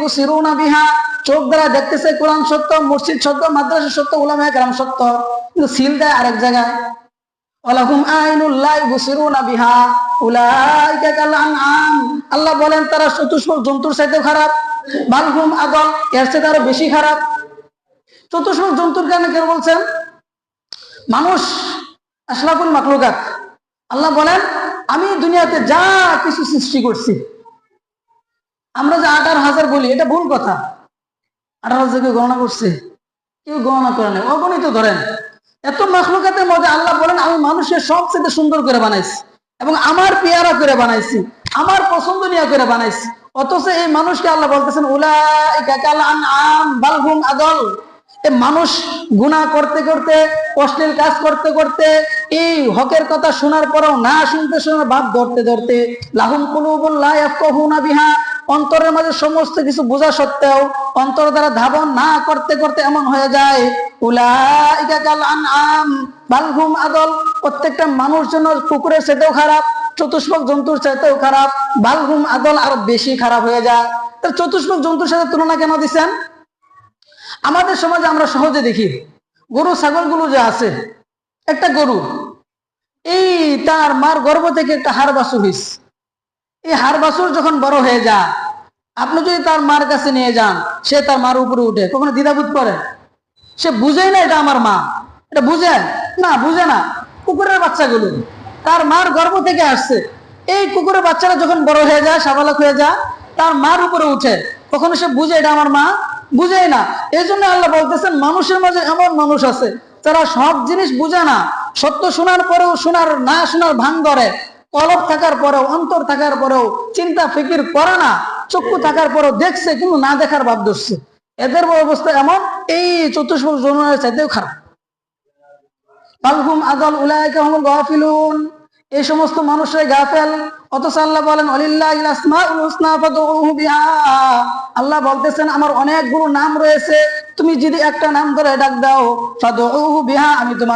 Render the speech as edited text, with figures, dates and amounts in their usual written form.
ইবসিরুনা বিহা, চোখ দ্বারা দেখতেছে কোরআন সত্য, মসজিদ সত্য, মাদ্রাসা সত্য, উলামায়ে কেরাম সত্য, কিন্তু সিল দেয় আরেক জায়গায়। ওয়ালাহুম আইনুল লা ইবসিরুনা বিহা উলাইকা কাল আনআম, আল্লাহ বলেন তারা চতুষ্পদ জন্তুর চাইতেও খারাপ, বাল হুম আদল, এর চেয়ে আরো বেশি খারাপ। চতুষ্পদ জন্তুর কারণে কেন বলছেন? মানুষ আশরাফুল মাখলুকাত। আল্লাহ বলেন আমি দুনিয়াতে যা কিছু সৃষ্টি করছি, আমরা যে 18,000 বলি এটা ভুল কথা। 18,000 কেউ গণনা করছে? কেউ গণনা করে নেই, অগণিত ধরেন। এত মাখলুকাতের মধ্যে আল্লাহ বলেন আমি মানুষের সবচেয়ে সুন্দর করে বানাইছি এবং আমার পেয়ারা করে বানাইছি, আমার পছন্দনীয় করে বানাইছি। অথচ এই মানুষকে আল্লাহ বলতেছেন উলাইকা কাল আনআম বাল হুম আদল। এই মানুষ গুনাহ করতে করতে, অশ্লীল কাজ করতে করতে, এই হকের কথা শোনার পরেও না শুনতে শোনার ভাব ধরতে ধরতে, লাহুম কুলুবুন লা ইয়াফকাহুনা বিহা, অন্তরের মাঝে সমস্ত কিছু বোঝা সত্ত্বেও অন্তর দ্বারা ধাবন না করতে করতে এমন হয়ে যায় উলাইকা কাল আনআম বাল হুম আদল। প্রত্যেকটা মানুষ যেন কুকুরের চাইতেও খারাপ, চতুষ্পদ জন্তুর চাইতেও খারাপ, বাল হুম আদল আরো বেশি খারাপ হয়ে যায়। তাহলে চতুষ্পদ জন্তুর সাথে তুলনা কেন দিচ্ছেন? আমাদের সমাজে আমরা সহজে দেখি গরু ছাগল গুলো যে আছে, একটা গরু এই তার মার গর্ভ থেকে একটা হাড় বাছুর হইছে, এই হাড় বাছুর যখন বড় হয়ে যায়, আপনি যদি তার মার কাছে নিয়ে যান, সে তার মার উপরে উঠে, কখনো দ্বিধাবোধ করে? সে বুঝেই না এটা আমার মা, এটা বুঝে না, বুঝে না। কুকুরের বাচ্চাগুলো তার মার গর্ভ থেকে আসছে, এই কুকুরের বাচ্চারা যখন বড় হয়ে যায়, সাবালক হয়ে যায়, তার মার উপরে উঠে, কখনো সে বুঝে এটা আমার মা? বুঝেই না। এই জন্য আল্লাহ বলতেছেন মানুষের মাঝে এমন মানুষ আছে যারা সব জিনিস বুঝে না, সত্য শোনার পরেও শোনার না শোনার ভান ধরে, কলব থাকার পরেও, অন্তর থাকার পরেও চিন্তা ফিকির করে না, চক্ষু থাকার পরেও দেখছে কিন্তু না দেখার ভাব ধরছে। এদের অবস্থা এমন, এই চতুষ্পদ জন্তুর চাইতেও খারাপ। বালহুম আদল উলাইকা হুমুল গাফিলুন, এই সমস্ত মানুষের গাফেল। অথচ আল্লাহ বলেন ওয়ালিল্লাহিল আসমাউল হুসনা ফাদউহু বিহা, আল্লাহ বলতেছেন আমার অনেকগুলো নাম রয়েছে, তুমি যদি একটা নাম ধরে ডাক দাও ফাদউহু বিহা, আমি তোমার